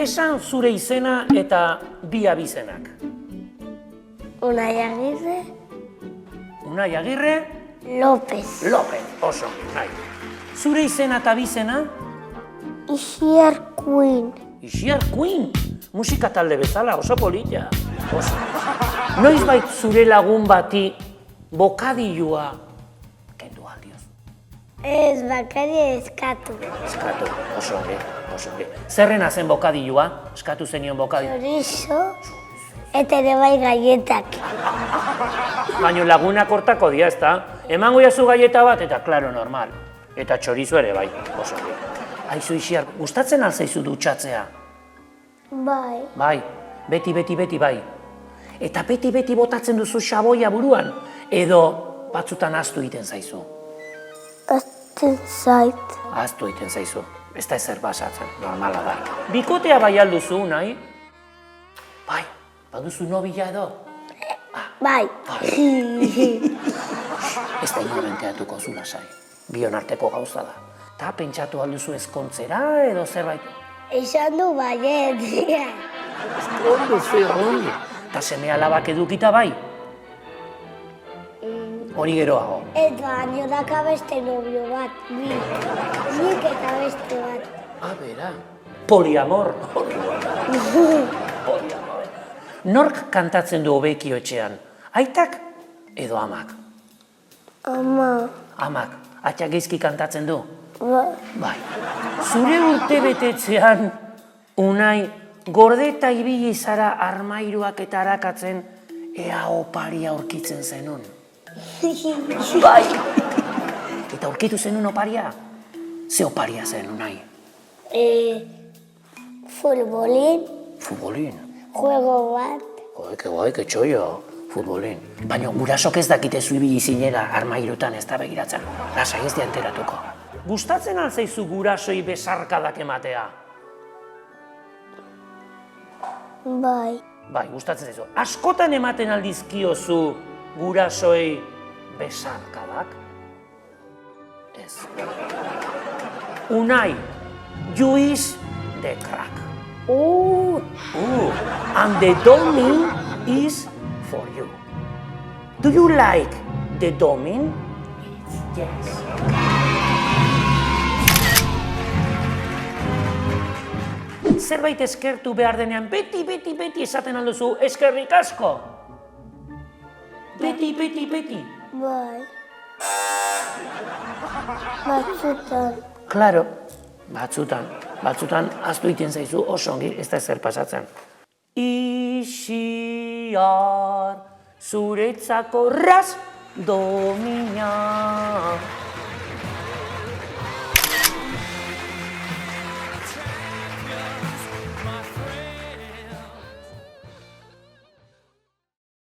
Esan zure izena eta bi abizenak. Unai Agirre, Unai Agirre, López, López, oso, nahi. Zure izena eta abizena? Isier Queen, Isier Queen, musika talde bezala, oso polita. Oso. Noizbait zure lagun bati bokadilua kendu aldioz. ez bakari eskatu. Eskatu, oso ongi, oso ongi. Zerrena zen bokadilua? Eskatu zenion bokadilua. Chorizo, eta ere bai gaietak. Baina lagunak hortako dira, ezta? Emango jazu gaieta bat eta klaro normal. Eta txorizo ere bai, oso ongi. Aizu Isier, gustatzen alzaizu dutxatzea? Bai, Bai, beti bai. Eta beti botatzen duzu xaboia buruan, edo batzutan ahaztu egiten zaizu. azten zait. Ahaztu egiten zaizu, ez da ezer basatzen, normala da. Bikotea bai alduzu, nahi? Bai, baduzu nobila edo? Bai, Ez da inorenteatuko zu lasai, bion arteko gauza da. Ta pentsatu alduzu ezkontzera edo zerbait? esan du baiet. Ondo ze hori. Ta seme alabak edukita bai? Hori geroago. Eta baino daka beste nobio bat, nik eta beste bat. Bera. Poliamor. Poliamor. Nork kantatzen du hobekio etxean? Aitak edo amak? Ama, Amak. Atxak geizki kantatzen du? bai, Zure urte betetzean, Unai, gordeta ibili zara armairuak eta arakatzen, ea oparia aurkitzen zenun. Bai! Eta aurkitu zenun oparia? Ze oparia zen, Unai? futbolin, Futbolin. juego bat, Que guai, que txoio, futbolin. Baina gurasok ez dakite zu ibili zinela armairutan ez da begiratzen. Lasai ez enteratuko. Gustatzen alzaizu gurasoi besarkadak ematea? bai, Bai, gustatzen zaizu. Askotan ematen aldizkiozu gurasoei besarkadak? Ez. Unai, you is the crack. And the domin is for you. Do you like the domin? Yes. Zerbait eskertu behar denean, beti esaten alduzu, eskerrik asko. Beti. bai. Batzutan, Claro, batzutan ahaztu egiten zaizu oso ongi, ez da ezer pasatzen. Isiar, zuretzako raz domina.